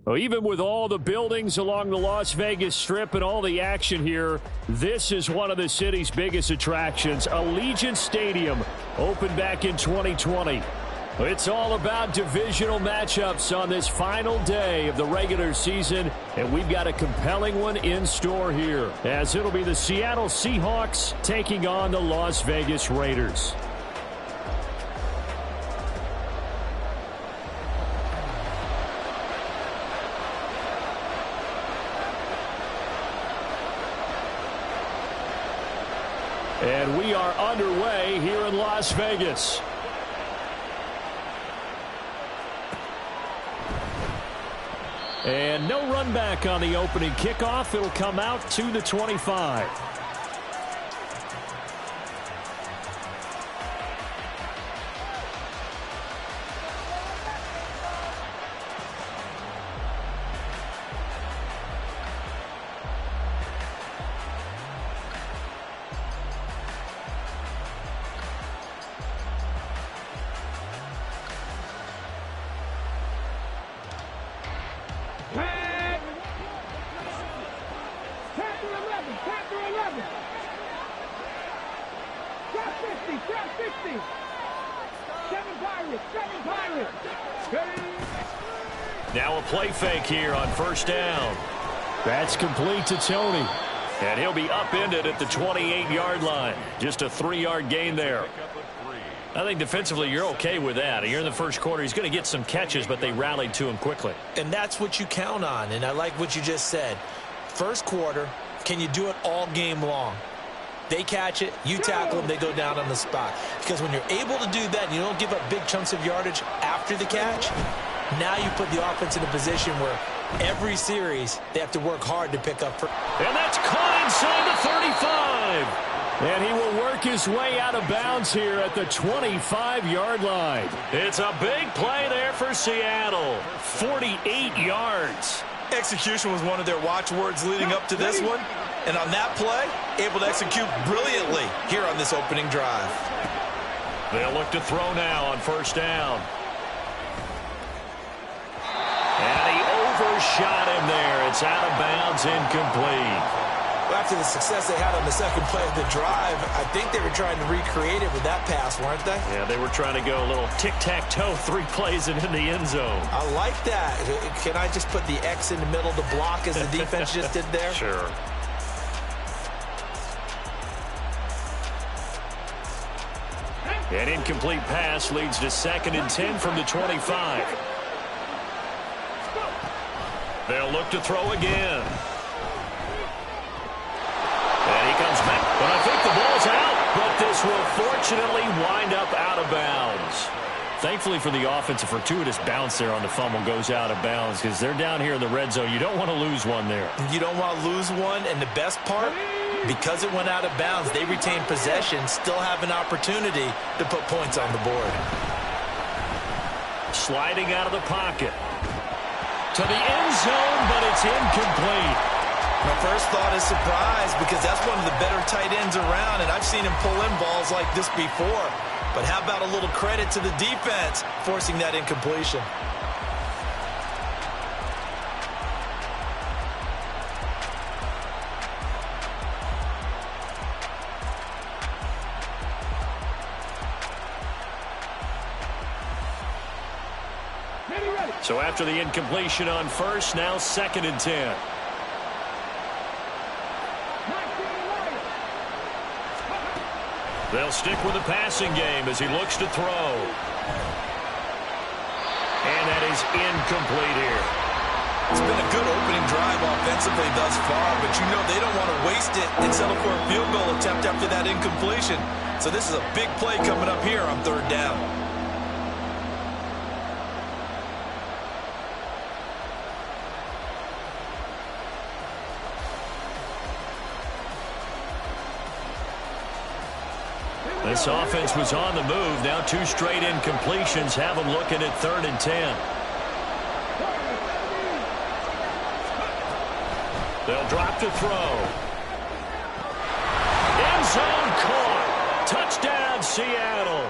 Well, even with all the buildings along the Las Vegas Strip and all the action here, this is one of the city's biggest attractions. Allegiant Stadium opened back in 2020. It's all about divisional matchups on this final day of the regular season, and we've got a compelling one in store here, as it'll be the Seattle Seahawks taking on the Las Vegas Raiders. And we are underway here in Las Vegas. And no run back on the opening kickoff. It'll come out to the 25. Now a play fake here on first down. That's complete to Tony. And he'll be upended at the 28-yard line. Just a 3-yard gain there. I think defensively you're okay with that. You're in the first quarter. He's going to get some catches, but they rallied to him quickly. And that's what you count on. And I like what you just said. First quarter, can you do it all game long? They catch it, you tackle them, they go down on the spot. Because when you're able to do that and you don't give up big chunks of yardage after the catch, now you put the offense in a position where every series they have to work hard to pick up. And that's caught inside the 35. And he will work his way out of bounds here at the 25-yard line. It's a big play there for Seattle. 48 yards. Execution was one of their watchwords leading up to this one. And on that play, able to execute brilliantly here on this opening drive. They'll look to throw now on first down. And he overshot him there. It's out of bounds, incomplete. After the success they had on the second play of the drive, I think they were trying to recreate it with that pass, weren't they? Yeah, they were trying to go a little tic-tac-toe, 3 plays and in the end zone. I like that. Can I just put the X in the middle to block as the defense just did there? Sure. An incomplete pass leads to 2nd and 10 from the 25. They'll look to throw again. And he comes back. But I think the ball's out. But this will fortunately wind up out of bounds. Thankfully for the offense, a fortuitous bounce there on the fumble goes out of bounds because they're down here in the red zone. You don't want to lose one there. You don't want to lose one. And the best part, because it went out of bounds, they retain possession, still have an opportunity to put points on the board. Sliding out of the pocket. To the end zone, but it's incomplete. My first thought is surprise because that's one of the better tight ends around, and I've seen him pull in balls like this before. But how about a little credit to the defense forcing that incompletion? So after the incompletion on first, now 2nd and 10. They'll stick with the passing game as he looks to throw. And that is incomplete here. It's been a good opening drive offensively thus far, but you know they don't want to waste it and settle for a field goal attempt after that incompletion. So this is a big play coming up here on 3rd down. This offense was on the move. Now 2 straight incompletions have them looking at 3rd and 10. They'll drop to throw. End zone caught. Touchdown, Seattle.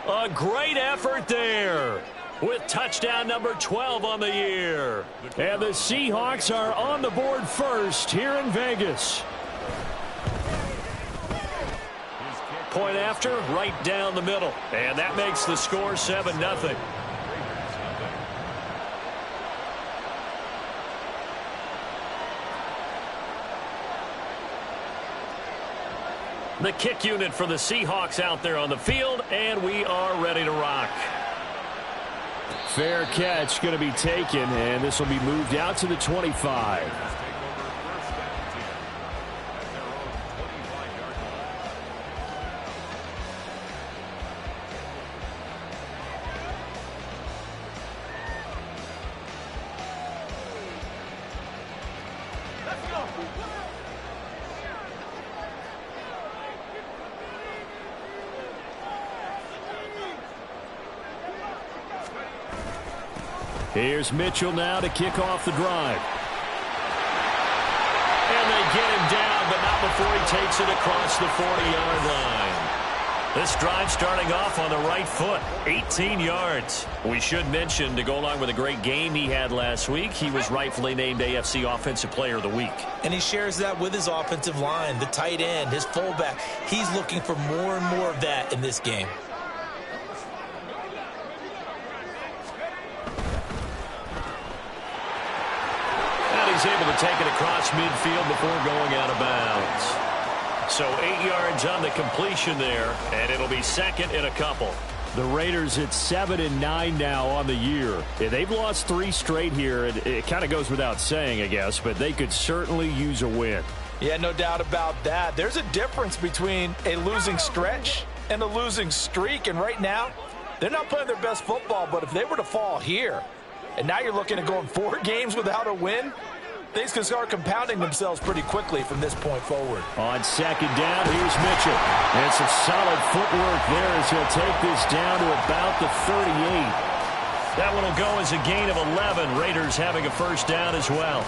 A great effort there. with touchdown number 12 on the year. And the Seahawks are on the board first here in Vegas. Point after, right down the middle. And that makes the score 7-0. The kick unit for the Seahawks out there on the field, and we are ready to rock. Fair catch going to be taken, and this will be moved out to the 25. Here's Mitchell now to kick off the drive. And they get him down, but not before he takes it across the 40-yard line. This drive starting off on the right foot, 18 yards. We should mention, to go along with a great game he had last week, he was rightfully named AFC Offensive Player of the Week. And he shares that with his offensive line, the tight end, his fullback. He's looking for more and more of that in this game. He's able to take it across midfield before going out of bounds. So 8 yards on the completion there, and it'll be second and a couple. The Raiders at 7-9 now on the year. They've lost 3 straight here. It kind of goes without saying, I guess, but they could certainly use a win. Yeah, no doubt about that. There's a difference between a losing stretch and a losing streak, and right now, they're not playing their best football, but if they were to fall here, and now you're looking at going 4 games without a win, things can start compounding themselves pretty quickly from this point forward. On second down, here's Mitchell. And some solid footwork there as he'll take this down to about the 38. That one will go as a gain of 11. Raiders having a first down as well.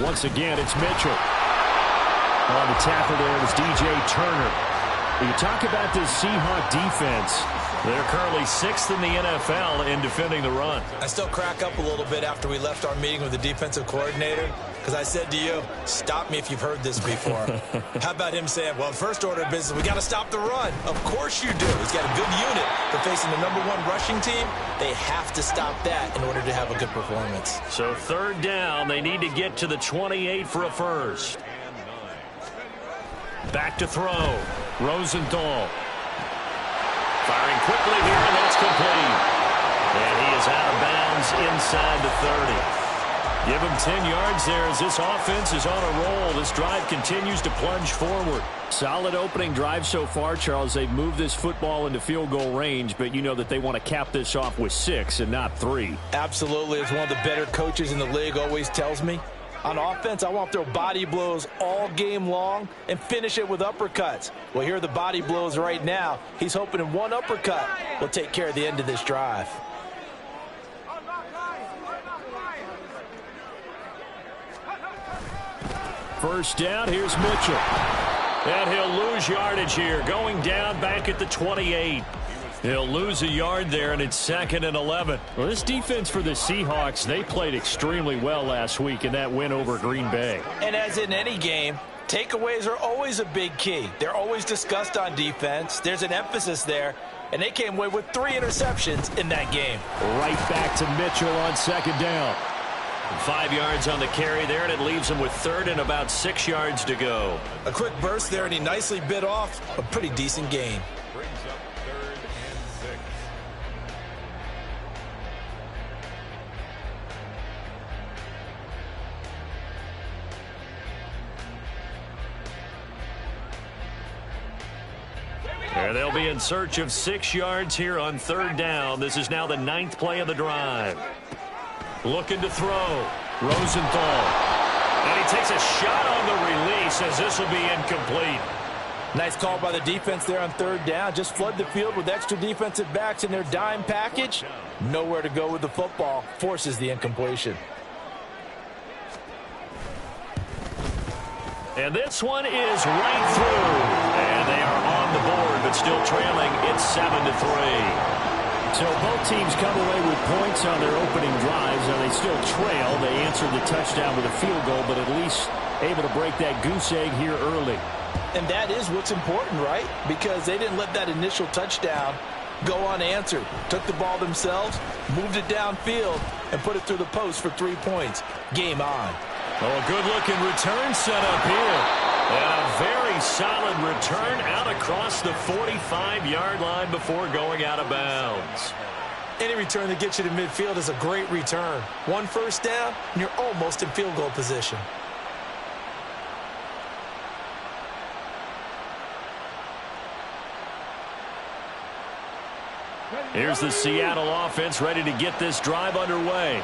Once again, it's Mitchell. On the tackle there was DJ Turner. You talk about this Seahawk defense. They're currently 6th in the NFL in defending the run. I still crack up a little bit after we left our meeting with the defensive coordinator, because I said to you, stop me if you've heard this before. How about him saying, well, first order of business, we got to stop the run. Of course you do. He's got a good unit for facing the #1 rushing team. They have to stop that in order to have a good performance. So third down, they need to get to the 28 for a first. Back to throw. Rosenthal. Firing quickly here, and that's complete. And he is out of bounds inside the 30. Give him 10 yards there as this offense is on a roll. This drive continues to plunge forward. Solid opening drive so far, Charles. They've moved this football into field goal range, but you know that they want to cap this off with 6 and not 3. Absolutely. As one of the better coaches in the league always tells me, on offense, I want to throw body blows all game long and finish it with uppercuts. Well, here are the body blows right now. He's hoping in one uppercut will take care of the end of this drive. First down, here's Mitchell. And he'll lose yardage here, going down back at the 28. He'll lose a yard there, and it's 2nd and 11. Well, this defense for the Seahawks, they played extremely well last week in that win over Green Bay. And as in any game, takeaways are always a big key. They're always discussed on defense. There's an emphasis there, and they came away with 3 interceptions in that game. Right back to Mitchell on 2nd down. 5 yards on the carry there, and it leaves him with 3rd and about 6 yards to go. A quick burst there, and he nicely bit off a pretty decent gain. And they'll be in search of 6 yards here on 3rd down. This is now the 9th play of the drive. Looking to throw. Rosenthal. And he takes a shot on the release as this will be incomplete. Nice call by the defense there on third down. Just flood the field with extra defensive backs in their dime package. Nowhere to go with the football. Forces the incompletion. And this one is right through. And they are on the board, but still trailing. It's 7-3. So both teams come away with points on their opening drives. Now they still trail. They answered the touchdown with a field goal, but at least able to break that goose egg here early. And that is what's important, right? Because they didn't let that initial touchdown go unanswered. Took the ball themselves, moved it downfield, and put it through the post for 3 points. Game on. Oh, a good-looking return set up here. And a very solid return out across the 45-yard line before going out of bounds. Any return that gets you to midfield is a great return. 1 first down, and you're almost in field goal position. Here's the Seattle offense ready to get this drive underway.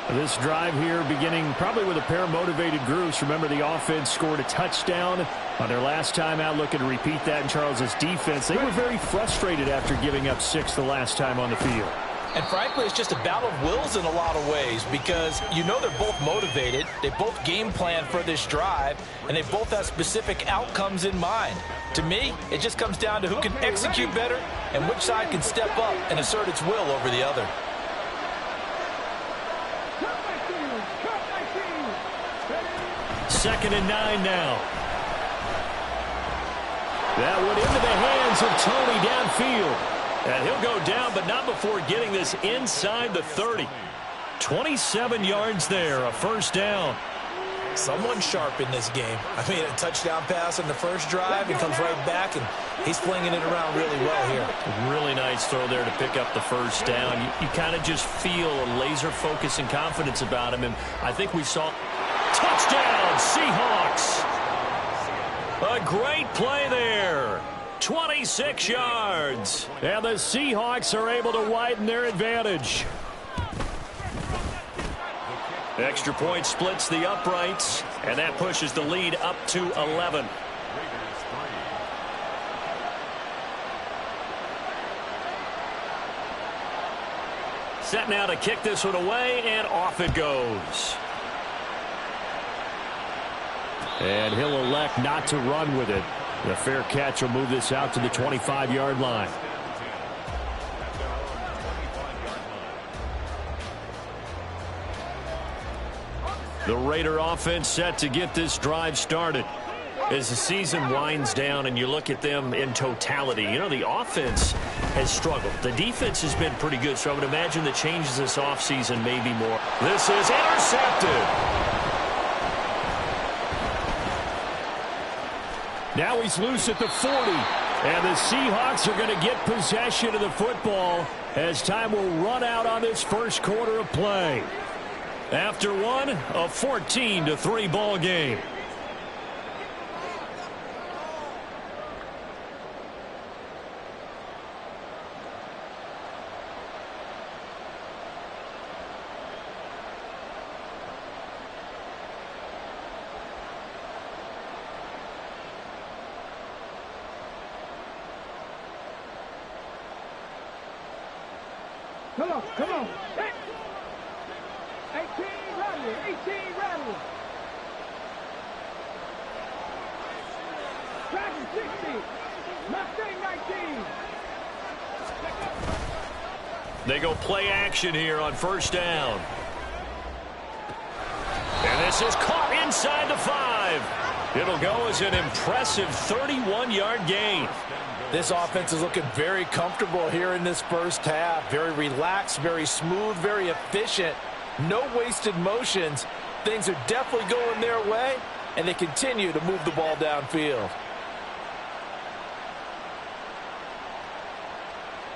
This drive here beginning probably with a pair of motivated groups. Remember, the offense scored a touchdown on their last time out. Looking to repeat that in Charles's defense. They were very frustrated after giving up 6 the last time on the field. And frankly, it's just a battle of wills in a lot of ways because you know they're both motivated. They both game plan for this drive, and they both have specific outcomes in mind. To me, it just comes down to who can execute better and which side can step up and assert its will over the other. Second and 9 now. That one into the hands of Tony downfield. And he'll go down, but not before getting this inside the 30. 27 yards there, a first down. Someone sharp in this game. I mean, a touchdown pass on the first drive and comes right back, and he's flinging it around really well here. Really nice throw there to pick up the first down. You kind of just feel a laser focus and confidence about him, and I think we saw touchdown, Seahawks. A great play there. 26 yards. And the Seahawks are able to widen their advantage. Extra point splits the uprights, and that pushes the lead up to 11. Set now to kick this one away, and off it goes. And he'll elect not to run with it. The fair catch will move this out to the 25-yard line. The Raider offense set to get this drive started. As the season winds down and you look at them in totality, you know, the offense has struggled. The defense has been pretty good, so I would imagine the changes this offseason may be more. This is intercepted. Now he's loose at the 40. And the Seahawks are going to get possession of the football as time will run out on this first quarter of play. After one, a 14-3 ball game. Come on. 18 rattle. Dragon 60. Mustang 19. They go play action here on first down. And this is caught inside the 5. It'll go as an impressive 31-yard gain. This offense is looking very comfortable here in this first half. Very relaxed, very smooth, very efficient. No wasted motions. Things are definitely going their way, and they continue to move the ball downfield.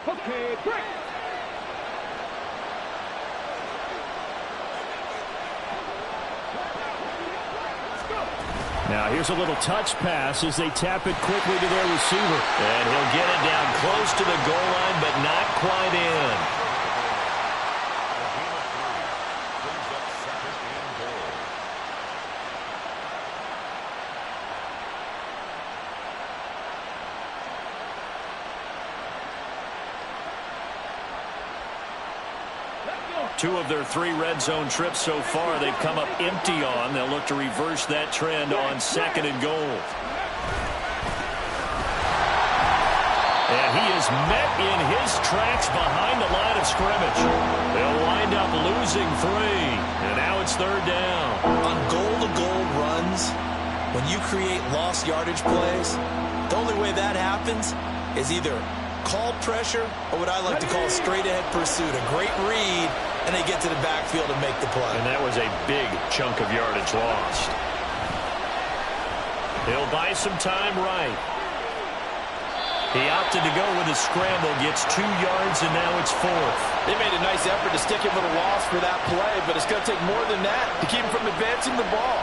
Okay, break. Now here's a little touch pass as they tap it quickly to their receiver. And he'll get it down close to the goal line, but not quite in. 2 of their 3 red zone trips so far they've come up empty on. They'll look to reverse that trend on 2nd and goal. And he is met in his tracks behind the line of scrimmage. They'll wind up losing 3. And now it's 3rd down. On goal-to-goal runs, when you create lost yardage plays, the only way that happens is either called pressure or what I like to call straight-ahead pursuit. A great read, and they get to the backfield and make the play. And that was a big chunk of yardage lost. He'll buy some time right. He opted to go with a scramble, gets 2 yards, and now it's 4th. They made a nice effort to stick him with a loss for that play, but it's going to take more than that to keep him from advancing the ball.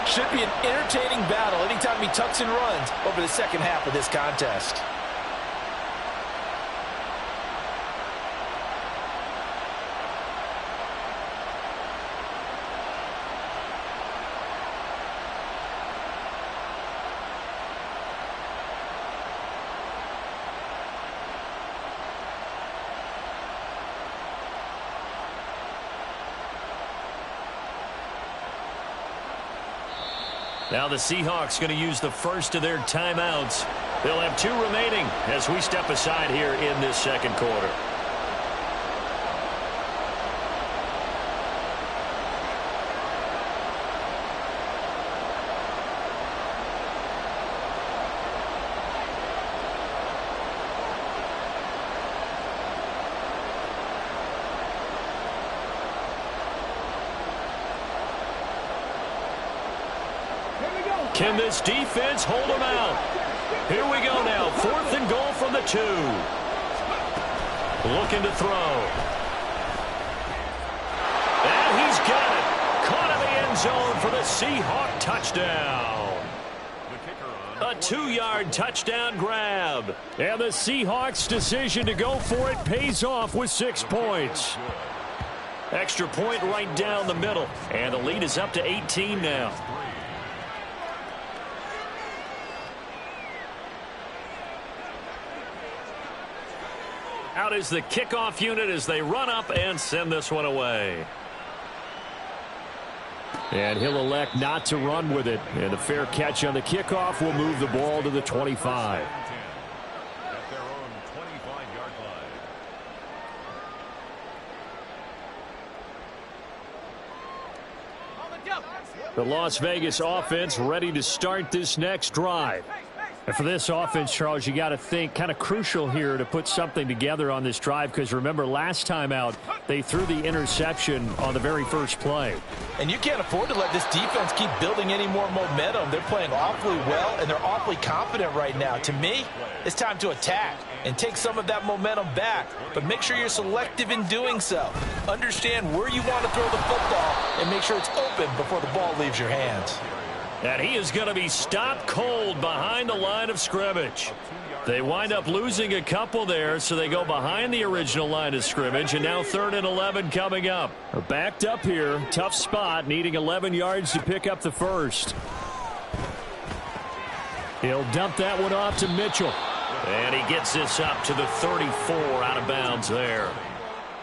Should be an entertaining battle anytime he tucks and runs over the second half of this contest. Now the Seahawks going to use the first of their timeouts. They'll have 2 remaining as we step aside here in this 2nd quarter. Can this defense hold them out? Here we go now. 4th and goal from the 2. Looking to throw. And he's got it. Caught in the end zone for the Seahawk touchdown. A 2-yard touchdown grab. And the Seahawks' decision to go for it pays off with 6 points. Extra point right down the middle. And the lead is up to 18 now. Out is the kickoff unit as they run up and send this one away. And he'll elect not to run with it. And a fair catch on the kickoff will move the ball to the 25. At their own 25-yard line. The Las Vegas offense ready to start this next drive. And for this offense, Charles, you got to think kind of crucial here to put something together on this drive, because remember last time out they threw the interception on the very first play. And you can't afford to let this defense keep building any more momentum. They're playing awfully well, and they're awfully confident right now. To me, it's time to attack and take some of that momentum back, but make sure you're selective in doing so. Understand where you want to throw the football and make sure it's open before the ball leaves your hands. And he is going to be stopped cold behind the line of scrimmage. They wind up losing a couple there, so they go behind the original line of scrimmage, and now 3rd and 11 coming up. They're backed up here. Tough spot, needing 11 yards to pick up the first. He'll dump that one off to Mitchell. And he gets this up to the 34 out of bounds there.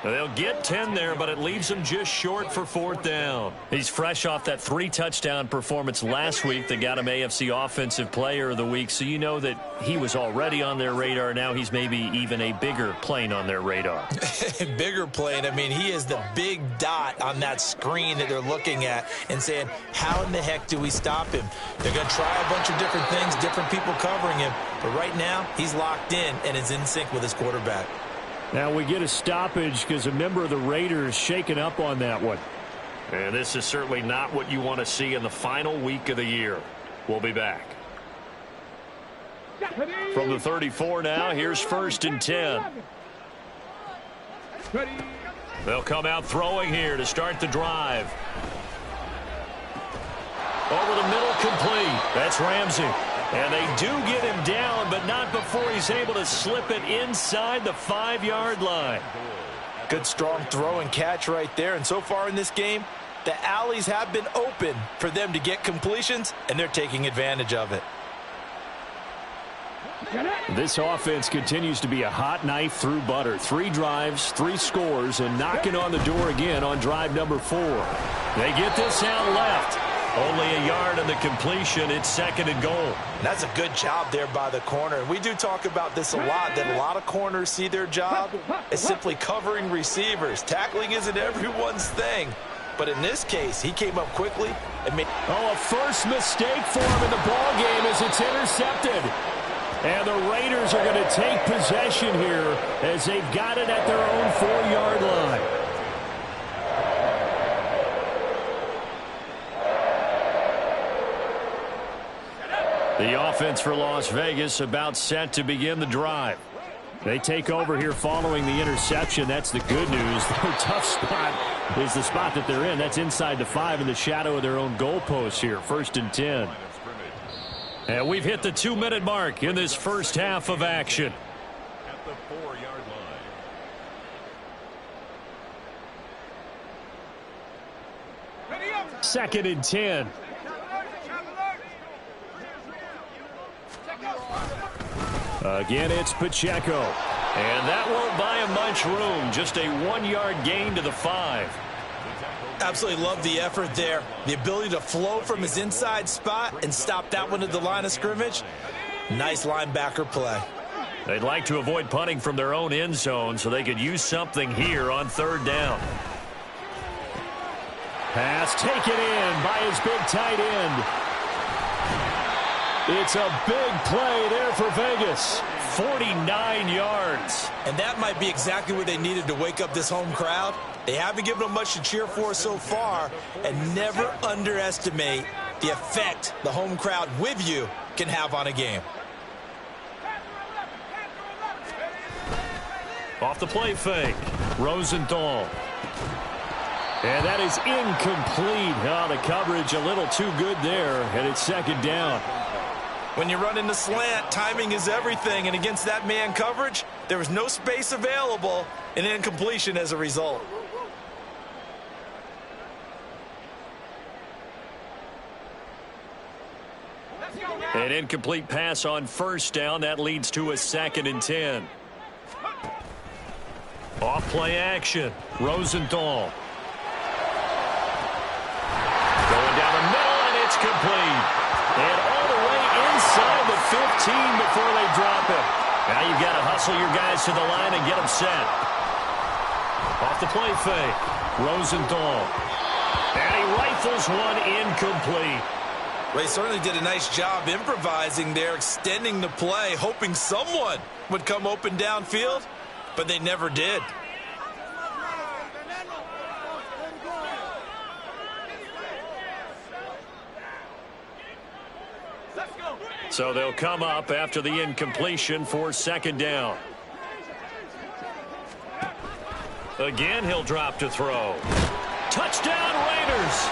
They'll get 10 there, but it leaves them just short for 4th down. He's fresh off that 3-touchdown performance last week that got him AFC Offensive Player of the Week, so you know that he was already on their radar. Now he's maybe even a bigger plane on their radar. Bigger plane. I mean, he is the big dot on that screen that they're looking at and saying, how in the heck do we stop him? They're going to try a bunch of different things, different people covering him, but right now he's locked in and is in sync with his quarterback. Now we get a stoppage because a member of the Raiders shaken up on that one. And this is certainly not what you want to see in the final week of the year. We'll be back. From the 34 now, here's 1st and 10. They'll come out throwing here to start the drive. Over the middle, complete. That's Ramsey. And they do get him down, but not before he's able to slip it inside the 5-yard line. Good strong throw and catch right there. And so far in this game, the alleys have been open for them to get completions, and they're taking advantage of it. This offense continues to be a hot knife through butter. 3 drives, 3 scores, and knocking on the door again on drive number 4. They get this out left. Only a yard on the completion. It's 2nd and goal. And that's a good job there by the corner. We do talk about this a lot, that a lot of corners see their job as simply covering receivers. Tackling isn't everyone's thing. But in this case, he came up quickly and made... Oh, a first mistake for him in the ball game as it's intercepted. And the Raiders are going to take possession here as they've got it at their own 4-yard line. The offense for Las Vegas about set to begin the drive. They take over here following the interception. That's the good news. Their tough spot is the spot that they're in. That's inside the 5 in the shadow of their own goalpost here. 1st and 10. And we've hit the 2-minute mark in this first half of action. At the 4-yard line. 2nd and 10. Again, it's Pacheco. And that won't buy him much room. Just a 1-yard gain to the 5. Absolutely love the effort there. The ability to flow from his inside spot and stop that one at the line of scrimmage. Nice linebacker play. They'd like to avoid punting from their own end zone so they could use something here on 3rd down. Pass taken in by his big tight end. It's a big play there for Vegas. 49 yards. And that might be exactly what they needed to wake up this home crowd. They haven't given them much to cheer for so far, and never underestimate the effect the home crowd with you can have on a game. Off the play fake. Rosenthal. And that is incomplete. Oh, the coverage a little too good there, and it's 2nd down. When you run in the slant, timing is everything, and against that man coverage, there was no space available, and incompletion as a result. An incomplete pass on 1st down. That leads to a 2nd and 10. Off play action. Rosenthal. Going down the middle, and it's complete. And all the way inside the 15 before they drop it. Now you've got to hustle your guys to the line and get them set. Off the play fake. Rosenthal. And he rifles one incomplete. Well, he certainly did a nice job improvising there, extending the play, hoping someone would come open downfield, but they never did. So they'll come up after the incompletion for 2nd down. Again, he'll drop to throw. Touchdown, Raiders!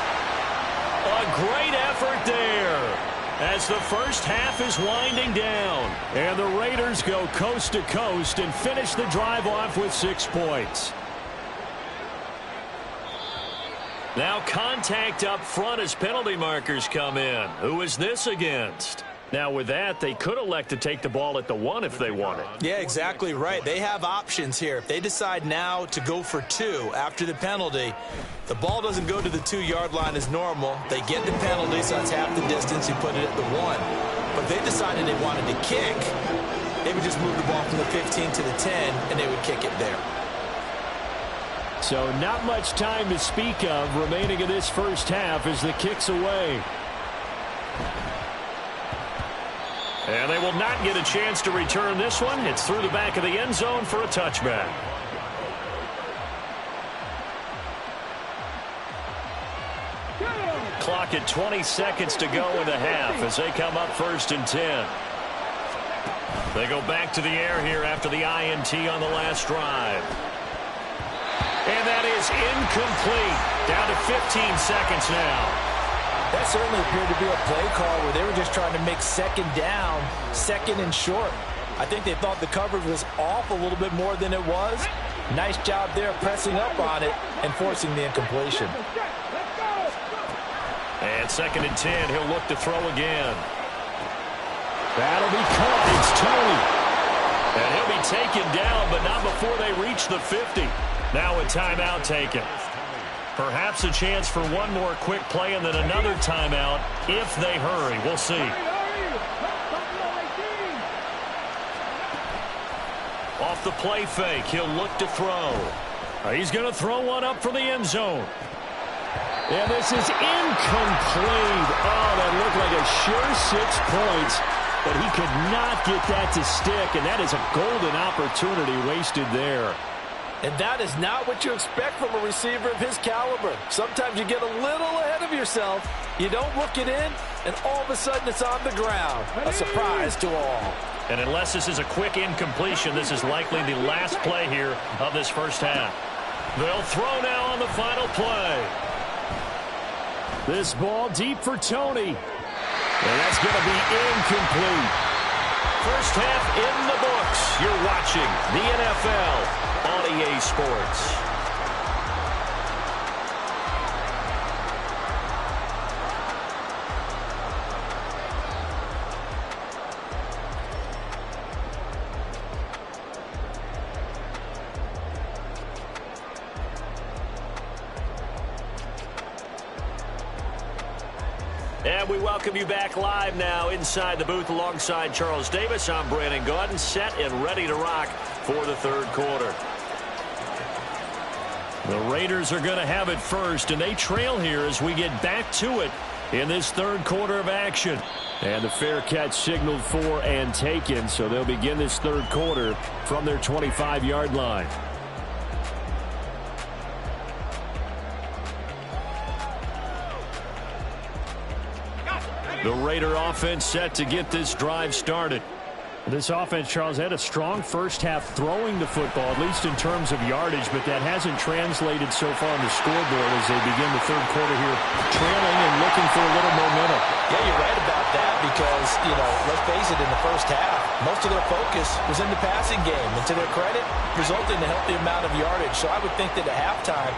A great effort there as the first half is winding down. And the Raiders go coast to coast and finish the drive off with 6 points. Now contact up front as penalty markers come in. Who is this against? Now with that, they could elect to take the ball at the 1 if they wanted. Yeah, exactly right. They have options here. If they decide now to go for 2 after the penalty, the ball doesn't go to the 2-yard line as normal. They get the penalty, so that's half the distance. You put it at the 1. But if they decided they wanted to kick, they would just move the ball from the 15 to the 10, and they would kick it there. So not much time to speak of remaining in this first half as the kick's away. And they will not get a chance to return this one. It's through the back of the end zone for a touchback. Clock at 20 seconds to go in the half as they come up 1st and 10. They go back to the air here after the INT on the last drive. And that is incomplete. Down to 15 seconds now. That certainly appeared to be a play call where they were just trying to make 2nd down, 2nd and short. I think they thought the coverage was off a little bit more than it was. Nice job there pressing up on it and forcing the incompletion. And 2nd and 10, he'll look to throw again. That'll be caught. It's Tony. And he'll be taken down, but not before they reach the 50. Now a timeout taken. Perhaps a chance for one more quick play and then another timeout if they hurry. We'll see. Off the play fake, he'll look to throw. He's going to throw one up for the end zone. And this is incomplete. Oh, that looked like a sure 6 points, but he could not get that to stick, and that is a golden opportunity wasted there. And that is not what you expect from a receiver of his caliber. Sometimes you get a little ahead of yourself. You don't look it in, and all of a sudden it's on the ground. A surprise to all. And unless this is a quick incompletion, this is likely the last play here of this first half. They'll throw now on the final play. This ball deep for Tony. And that's going to be incomplete. First half in the books. You're watching the NFL on EA Sports. And we welcome you back live now inside the booth alongside Charles Davis. I'm Brandon Gaudin, set and ready to rock for the third quarter. The Raiders are going to have it first, and they trail here as we get back to it in this third quarter of action. And the fair catch signaled for and taken, so they'll begin this third quarter from their 25-yard line. The Raider offense set to get this drive started. This offense, Charles, had a strong first half throwing the football, at least in terms of yardage, but that hasn't translated so far on the scoreboard as they begin the third quarter here, trailing and looking for a little momentum. Yeah, you're right about that because, let's face it, in the first half, most of their focus was in the passing game, and to their credit, resulting in a healthy amount of yardage. So I would think that at halftime,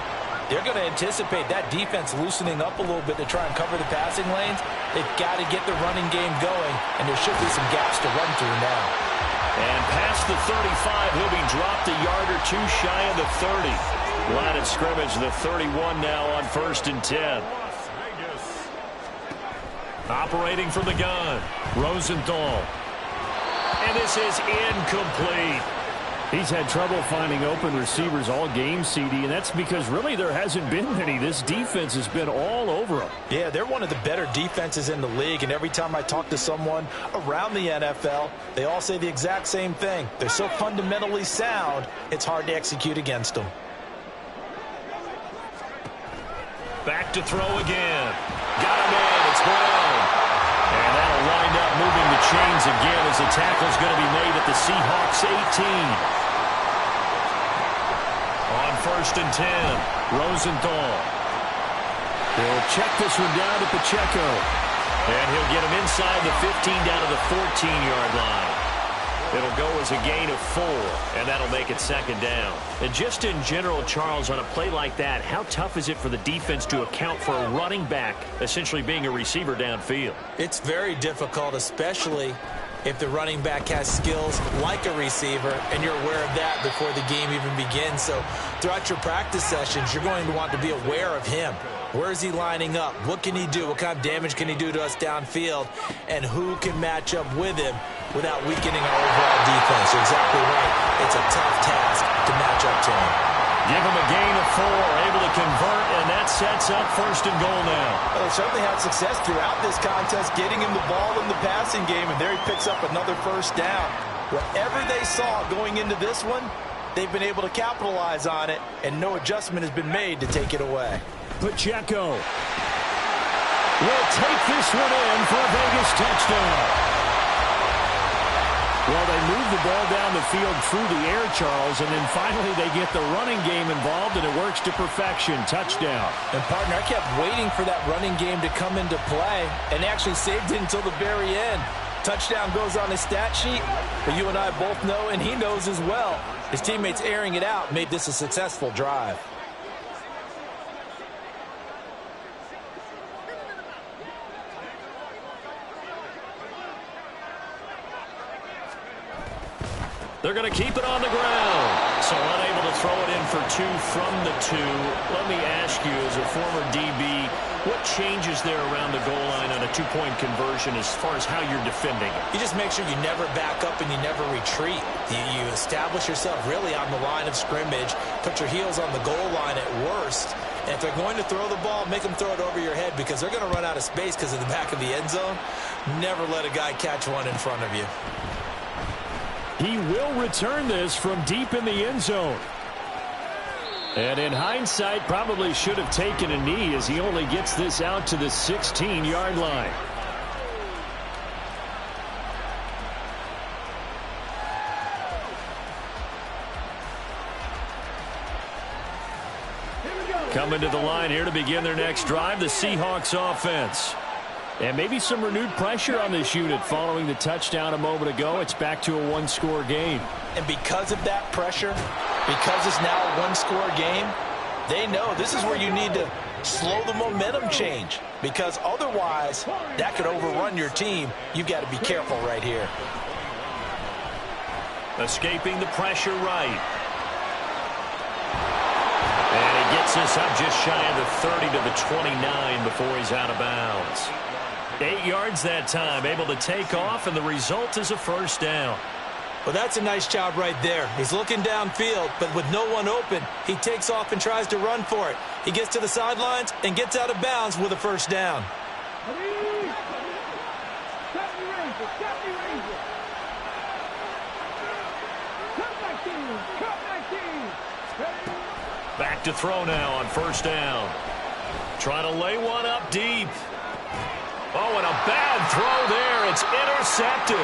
they're going to anticipate that defense loosening up a little bit to try and cover the passing lanes. They've got to get the running game going, and there should be some gaps to run through now. And past the 35, he'll be dropped a yard or two shy of the 30. Line of scrimmage, the 31 now on 1st and 10. Operating from the gun, Rosenthal. And this is incomplete. He's had trouble finding open receivers all game, CD, and that's because really there hasn't been many. This defense has been all over them. Yeah, they're one of the better defenses in the league, and every time I talk to someone around the NFL, they all say the exact same thing. They're so fundamentally sound, it's hard to execute against them. Back to throw again. Got him in. It's Brown. And that'll wind up moving the chains again as the tackle's going to be made at the Seahawks 18. On 1st and 10, Rosenthal. He'll check this one down to Pacheco. And he'll get him inside the 15 down to the 14-yard line. It'll go as a gain of 4, and that'll make it 2nd down. And just in general, Charles, on a play like that, how tough is it for the defense to account for a running back essentially being a receiver downfield? It's very difficult, especially if the running back has skills like a receiver, and you're aware of that before the game even begins. So throughout your practice sessions, you're going to want to be aware of him. Where is he lining up? What can he do? What kind of damage can he do to us downfield? And who can match up with him without weakening our overall defense? You're exactly right. It's a tough task to match up to him. Give him a gain of 4, able to convert, and that sets up 1st and goal now. Well, they certainly had success throughout this contest, getting him the ball in the passing game, and there he picks up another 1st down. Whatever they saw going into this one, they've been able to capitalize on it, and no adjustment has been made to take it away. Pacheco will take this one in for a Vegas touchdown. Well, they move the ball down the field through the air, Charles, and then finally they get the running game involved, and it works to perfection. Touchdown. And, partner, I kept waiting for that running game to come into play and actually saved it until the very end. Touchdown goes on his stat sheet, but you and I both know, and he knows as well, his teammates airing it out made this a successful drive. They're going to keep it on the ground. So unable to throw it in for 2 from the 2. Let me ask you, as a former DB, what changes there around the goal line on a 2-point conversion as far as how you're defending it? You just make sure you never back up and you never retreat. You establish yourself really on the line of scrimmage, put your heels on the goal line at worst, and if they're going to throw the ball, make them throw it over your head because they're going to run out of space because of the back of the end zone. Never let a guy catch one in front of you. He will return this from deep in the end zone. And in hindsight, probably should have taken a knee as he only gets this out to the 16-yard line. Coming to the line here to begin their next drive, the Seahawks offense. And maybe some renewed pressure on this unit following the touchdown a moment ago. It's back to a one-score game. And because of that pressure, because it's now a one-score game, they know this is where you need to slow the momentum change. Because otherwise, that could overrun your team. You've got to be careful right here. Escaping the pressure right. And he gets this up just shy of the 30 to the 29 before he's out of bounds. 8 yards that time, able to take off, and the result is a first down. Well, that's a nice job right there. He's looking downfield, but with no one open, he takes off and tries to run for it. He gets to the sidelines and gets out of bounds with a first down. Back to throw now on first down. Trying to lay one up deep. Oh, and a bad throw there. It's intercepted.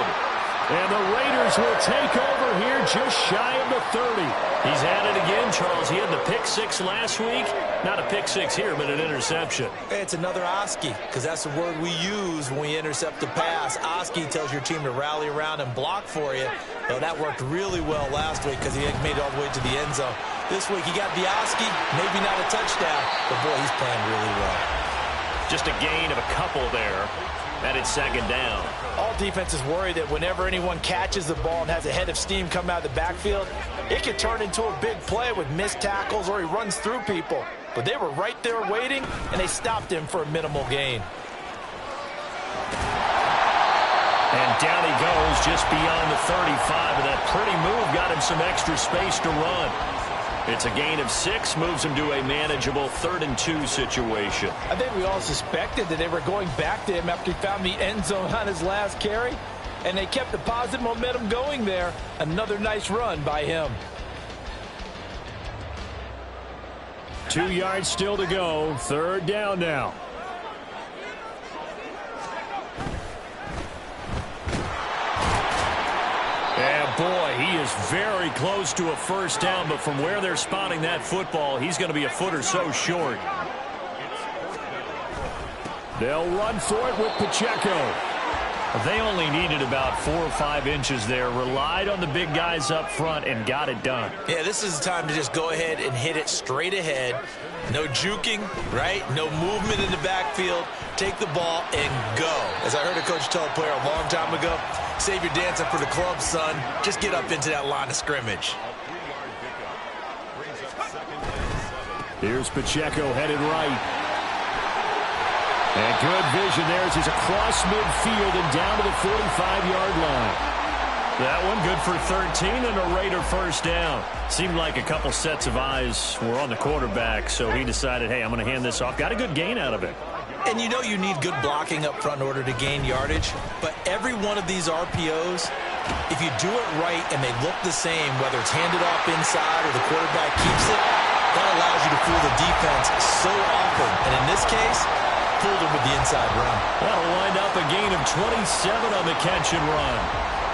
And the Raiders will take over here just shy of the 30. He's at it again, Charles. He had the pick 6 last week. Not a pick 6 here, but an interception. It's another Oski, because that's the word we use when we intercept a pass. Oski tells your team to rally around and block for you. Well, that worked really well last week because he made it all the way to the end zone. This week he got the Oski, maybe not a touchdown, but boy, he's playing really well. Just a gain of a couple there. And it's second down. All defenses worry that whenever anyone catches the ball and has a head of steam come out of the backfield, it could turn into a big play with missed tackles or he runs through people. But they were right there waiting, and they stopped him for a minimal gain. And down he goes just beyond the 35, and that pretty move got him some extra space to run. It's a gain of 6, moves him to a manageable 3rd and 2 situation. I think we all suspected that they were going back to him after he found the end zone on his last carry, and they kept the positive momentum going there. Another nice run by him. 2 yards still to go. 3rd down now. And boy, he is very close to a first down, but from where they're spotting that football, he's going to be a foot or so short. They'll run for it with Pacheco. They only needed about 4 or 5 inches there, relied on the big guys up front, and got it done. Yeah, this is the time to just go ahead and hit it straight ahead. No juking, right? No movement in the backfield. Take the ball and go. As I heard a coach tell a player a long time ago, save your dancing for the club, son. Just get up into that line of scrimmage. Here's Pacheco headed right. And good vision there as he's across midfield and down to the 45-yard line. That one good for 13 and a Raider first down. Seemed like a couple sets of eyes were on the quarterback, so he decided, hey, I'm going to hand this off. Got a good gain out of it. And you know you need good blocking up front in order to gain yardage, but every one of these RPOs, if you do it right and they look the same, whether it's handed off inside or the quarterback keeps it, that allows you to fool the defense so often. And in this case, fooled him with the inside run. That'll wind up a gain of 27 on the catch and run.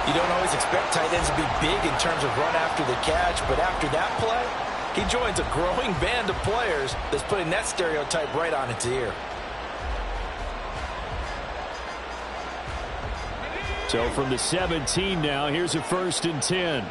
You don't always expect tight ends to be big in terms of run after the catch, but after that play, he joins a growing band of players that's putting that stereotype right on its ear. So from the 17 now, here's a 1st and 10.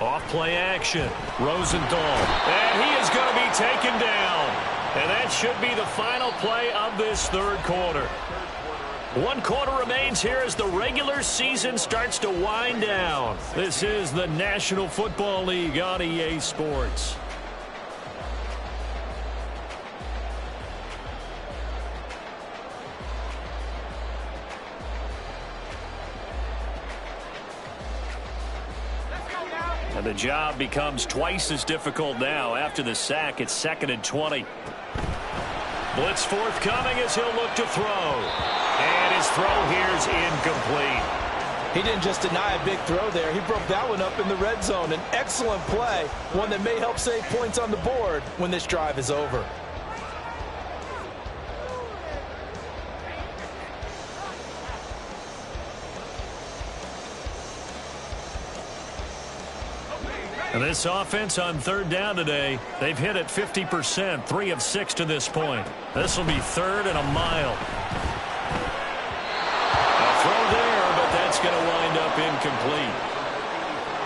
Off play action. Rosenthal. And he is going to be taken down. And that should be the final play of this third quarter. 1 quarter remains here as the regular season starts to wind down. This is the National Football League on EA Sports. And the job becomes twice as difficult now. After the sack, it's 2nd and 20. Blitz forthcoming as he'll look to throw. And his throw here's incomplete. He didn't just deny a big throw there. He broke that one up in the red zone. An excellent play, one that may help save points on the board when this drive is over. And this offense on 3rd down today, they've hit it 50%, 3 of 6 to this point. This will be 3rd and a mile. A throw there, but that's going to wind up incomplete.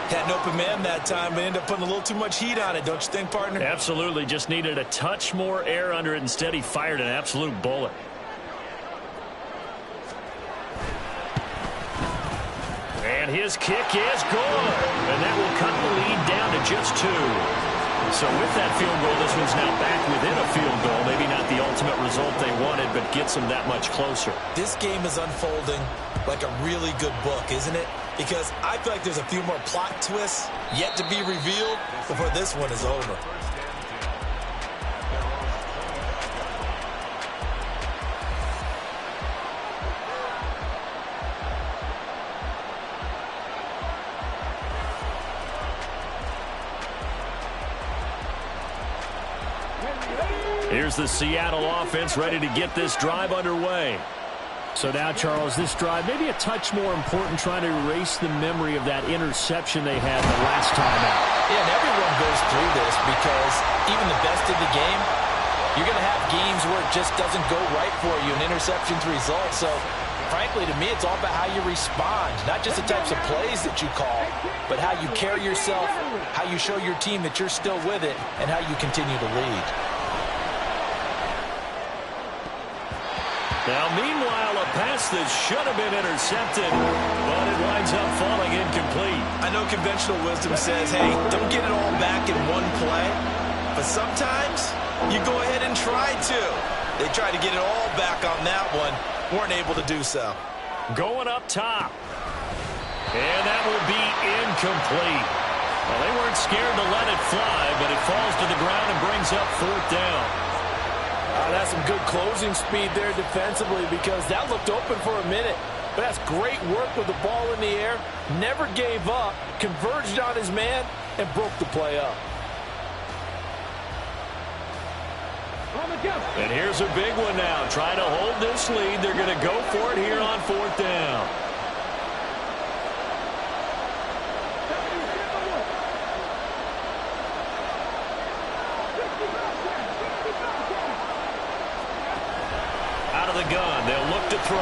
Had an open man that time, but ended up putting a little too much heat on it, don't you think, partner? Absolutely, just needed a touch more air under it. Instead, he fired an absolute bullet. And his kick is good. And that will cut the lead down to just 2. So with that field goal, this one's now back within a field goal. Maybe not the ultimate result they wanted, but gets them that much closer. This game is unfolding like a really good book, isn't it? Because I feel like there's a few more plot twists yet to be revealed before this one is over. Here's the Seattle offense ready to get this drive underway. So now, Charles, this drive maybe a touch more important, trying to erase the memory of that interception they had the last time out. Yeah, and everyone goes through this because even the best of the game, you're going to have games where it just doesn't go right for you, and interceptions result. So, frankly, to me, it's all about how you respond, not just the types of plays that you call, but how you carry yourself, how you show your team that you're still with it, and how you continue to lead. Now, meanwhile, a pass that should have been intercepted, but it winds up falling incomplete. I know conventional wisdom says, hey, don't get it all back in one play. But sometimes you go ahead and try to. They tried to get it all back on that one. Weren't able to do so. Going up top. And that will be incomplete. Well, they weren't scared to let it fly, but it falls to the ground and brings up 4th down. That's some good closing speed there defensively, because that looked open for a minute. But that's great work with the ball in the air. Never gave up, converged on his man, and broke the play up. And here's a big one now. Trying to hold this lead. They're going to go for it here on 4th down. Out of the gun, they'll look to throw.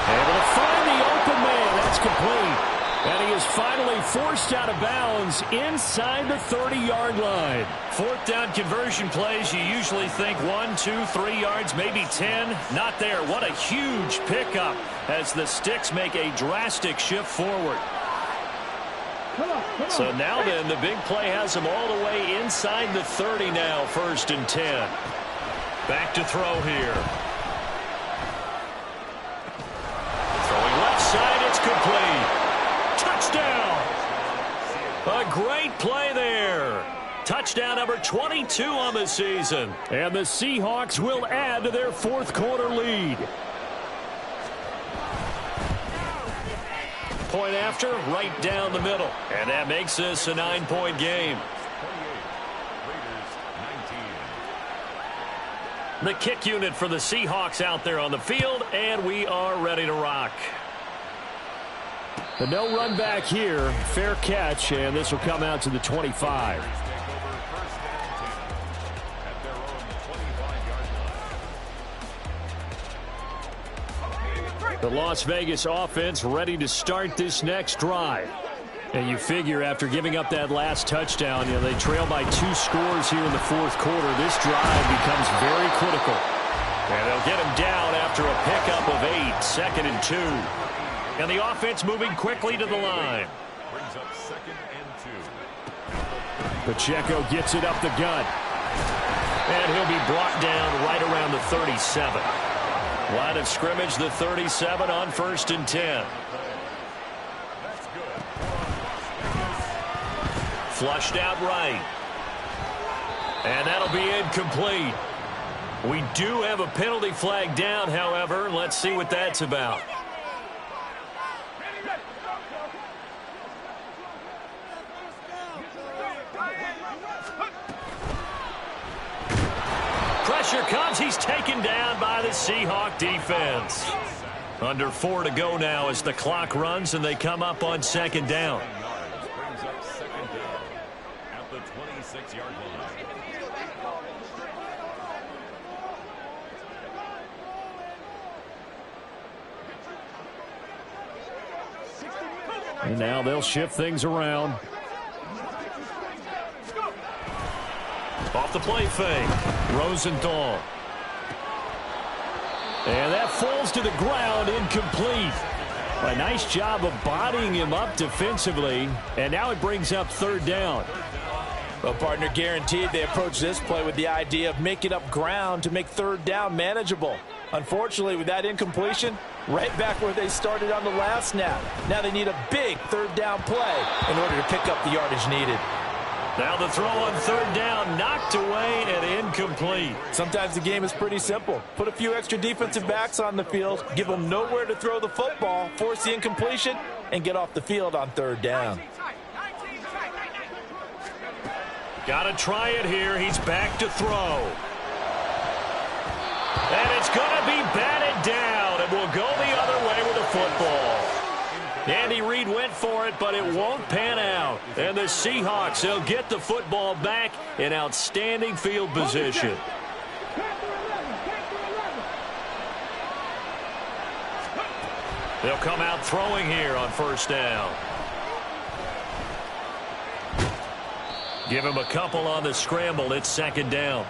Able to find the open man. That's complete. And he is finally forced out of bounds inside the 30-yard line. 4th down conversion plays, you usually think 1, 2, 3 yards, maybe 10. Not there. What a huge pickup as the Sticks make a drastic shift forward. So now then, the big play has them all the way inside the 30 now, 1st and 10. Back to throw here. Throwing left side, it's complete. Touchdown! A great play there. Touchdown number 22 on the season. And the Seahawks will add to their 4th quarter lead. Point after, right down the middle. And that makes this a 9-point game. The kick unit for the Seahawks out there on the field, and we are ready to rock. The no run back here, fair catch, and this will come out to the 25. The Las Vegas offense ready to start this next drive. And you figure after giving up that last touchdown, they trail by 2 scores here in the fourth quarter. This drive becomes very critical. And they'll get him down after a pickup of 8, 2nd and 2. And the offense moving quickly to the line. Brings up 2nd and 2. Pacheco gets it up the gut. And he'll be brought down right around the 37. Line of scrimmage, the 37 on 1st and 10. Flushed out right. And that'll be incomplete. We do have a penalty flag down, however. Let's see what that's about. Pressure comes. He's taken down by the Seahawks defense. Under 4 to go now as the clock runs and they come up on 2nd down. Brings up 2nd down at the 26-yard line. And now they'll shift things around. Off the play fake. Rosenthal. And that falls to the ground, incomplete. A nice job of bodying him up defensively. And now it brings up 3rd down. Well, partner, guaranteed they approach this play with the idea of making up ground to make 3rd down manageable. Unfortunately, with that incompletion, right back where they started on the last snap. Now they need a big 3rd down play in order to pick up the yardage needed. Now the throw on 3rd down, knocked away and incomplete. Sometimes the game is pretty simple. Put a few extra defensive backs on the field, give them nowhere to throw the football, force the incompletion, and get off the field on 3rd down. Got to try it here. He's back to throw. And it's going to be batted down. It will go the other way with the football. Andy Reid went for it, but it won't pan out. And the Seahawks, they'll get the football back in outstanding field position. They'll come out throwing here on 1st down. Give him a couple on the scramble. It's 2nd down.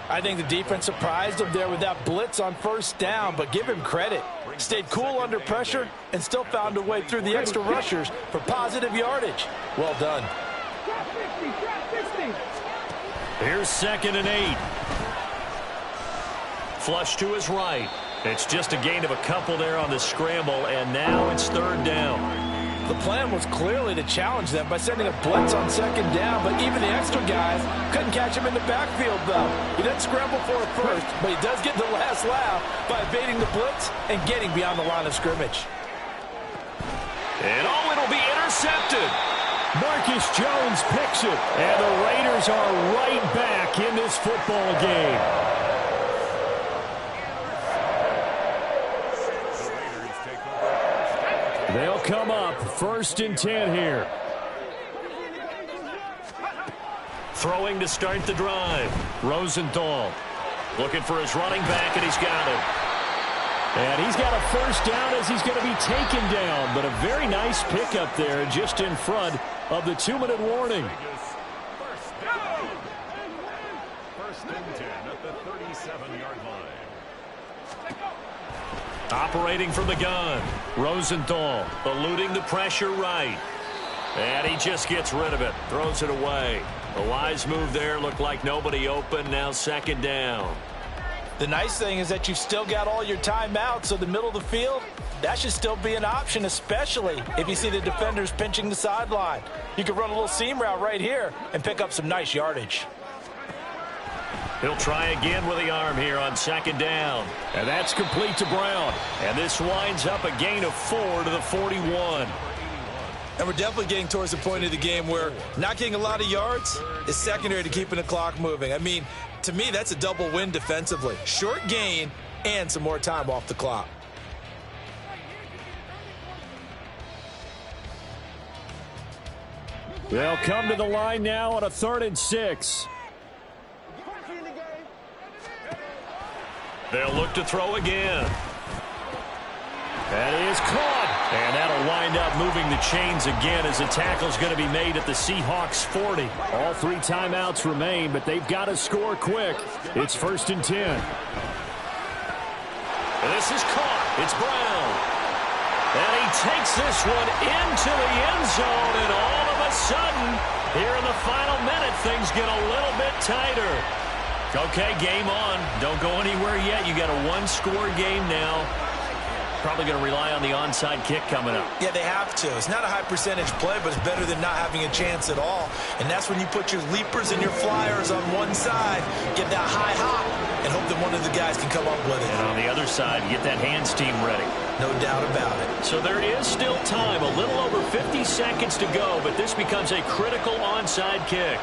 I think the defense surprised him there with that blitz on 1st down, but give him credit. Stayed cool under pressure and still found a way through the extra rushers for positive yardage. Well done. Here's 2nd and 8. Flush to his right. It's just a gain of a couple there on the scramble, and now it's 3rd down. The plan was clearly to challenge them by sending a blitz on 2nd down, but even the extra guys couldn't catch him in the backfield, though. He didn't scramble for it first, but he does get the last laugh by evading the blitz and getting beyond the line of scrimmage. And it'll be intercepted. Marcus Jones picks it, and the Raiders are right back in this football game. They'll come up 1st and 10 here. Throwing to start the drive. Rosenthal looking for his running back, and he's got him. And he's got a 1st down as he's going to be taken down. But a very nice pickup there just in front of the 2-minute warning. 1st and 10 at the 37-yard line. Operating from the gun. Rosenthal eluding the pressure right. And he just gets rid of it. Throws it away. A wise move there. Looked like nobody open. Now 2nd down. The nice thing is that you've still got all your timeouts, so the middle of the field, that should still be an option, especially if you see the defenders pinching the sideline. You can run a little seam route right here and pick up some nice yardage. He'll try again with the arm here on 2nd down. And that's complete to Brown. And this winds up a gain of 4 to the 41. And we're definitely getting towards the point of the game where not getting a lot of yards is secondary to keeping the clock moving. I mean, to me, that's a double win defensively. Short gain and some more time off the clock. They'll come to the line now on a 3rd and 6. They'll look to throw again. That is caught. And that'll wind up moving the chains again as the tackle's going to be made at the Seahawks 40. All 3 timeouts remain, but they've got to score quick. It's 1st and 10. This is caught. It's Brown. And he takes this one into the end zone, and all of a sudden, here in the final minute, things get a little bit tighter. Okay, game on. Don't go anywhere yet. You got a 1-score game now. Probably going to rely on the onside kick coming up. Yeah, they have to. It's not a high percentage play, but it's better than not having a chance at all. And that's when you put your leapers and your flyers on one side, get that high hop, and hope that one of the guys can come up with it. And on the other side, get that hands team ready. No doubt about it. So there is still time, a little over 50 seconds to go, but this becomes a critical onside kick.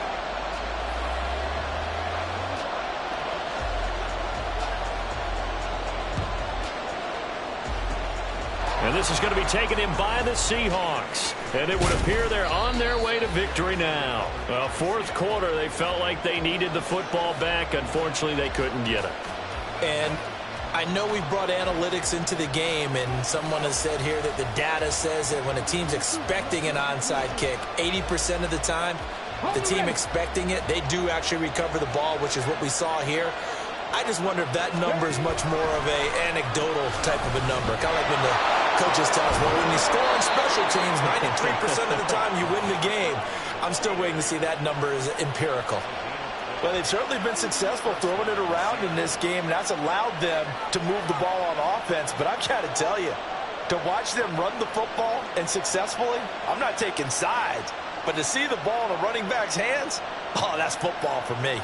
And this is going to be taken in by the Seahawks. And it would appear they're on their way to victory now. Well, 4th quarter, they felt like they needed the football back. Unfortunately, they couldn't get it. And I know we brought analytics into the game, and someone has said here that the data says that when a team's expecting an onside kick, 80% of the time, the team expecting it, they do actually recover the ball, which is what we saw here. I just wonder if that number is much more of a anecdotal type of a number. Kind of like when the coaches tell us, well, when you score on special teams, 93% of the time you win the game. I'm still waiting to see that number is empirical. Well, they've certainly been successful throwing it around in this game, and that's allowed them to move the ball on offense. But I've got to tell you, to watch them run the football and successfully, I'm not taking sides. But to see the ball in a running back's hands, oh, that's football for me.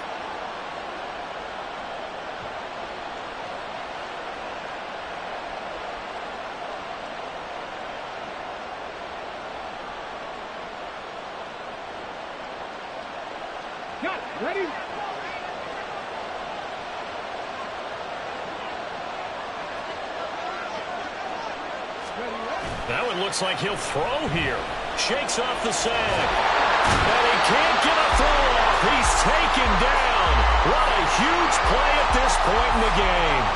Got it. Ready? That one looks like he'll throw here. Shakes off the sack. And he can't get a throw off. He's taken down. What a huge play at this point in the game.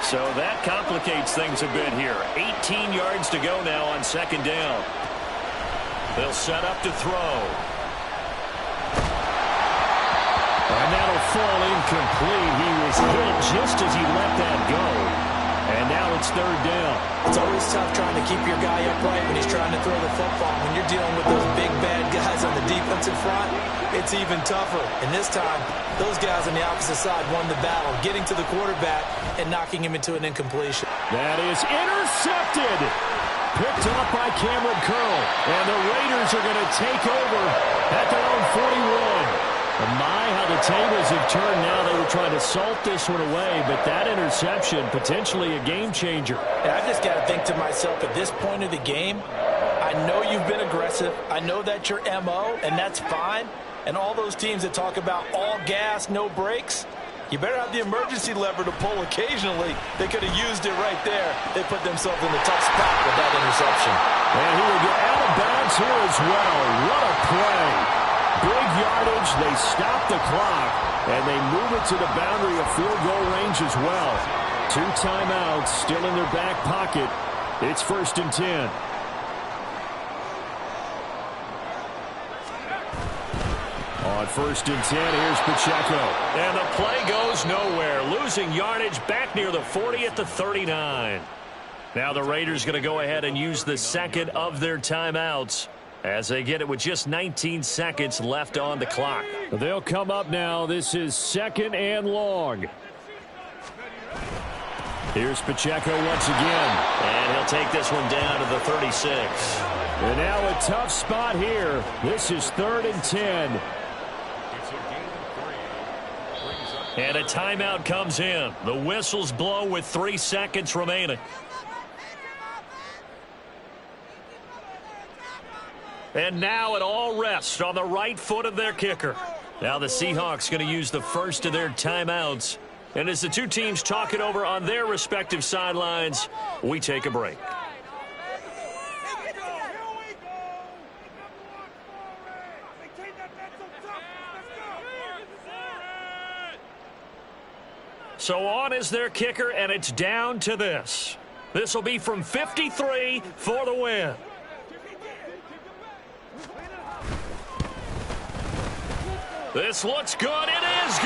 So that complicates things a bit here. 18 yards to go now on 2nd down. They'll set up to throw. And that'll fall incomplete. He was hit just as he let that go. And now it's 3rd down. It's always tough trying to keep your guy upright when he's trying to throw the football. When you're dealing with those big, bad guys on the defensive front, it's even tougher. And this time, those guys on the opposite side won the battle, getting to the quarterback and knocking him into an incompletion. That is intercepted. Picked up by Cameron Curl. And the Raiders are going to take over at their own 41. My, how the tables have turned now. They were trying to salt this one away, but that interception, potentially a game changer. And I just got to think to myself, at this point of the game, I know you've been aggressive. I know that's your MO, and that's fine. And all those teams that talk about all gas, no brakes, you better have the emergency lever to pull occasionally. They could have used it right there. They put themselves in a tough spot with that interception. And he will get out of bounds here as well. What a play. Big yardage. They stop the clock, and they move it to the boundary of field goal range as well. 2 timeouts still in their back pocket. It's 1st and 10. On 1st and 10, here's Pacheco. And the play goes nowhere. Losing yardage back near the 40 at the 39. Now the Raiders going to go ahead and use the second of their timeouts as they get it with just 19 seconds left on the clock. They'll come up now. This is 2nd and long. Here's Pacheco once again. And he'll take this one down to the 36. And now a tough spot here. This is 3rd and 10. And a timeout comes in. The whistles blow with 3 seconds remaining. And now it all rests on the right foot of their kicker. Now the Seahawks going to use the first of their timeouts. And as the two teams talk it over on their respective sidelines, we take a break. So on is their kicker, and it's down to this. This will be from 53 for the win. This looks good. It is good.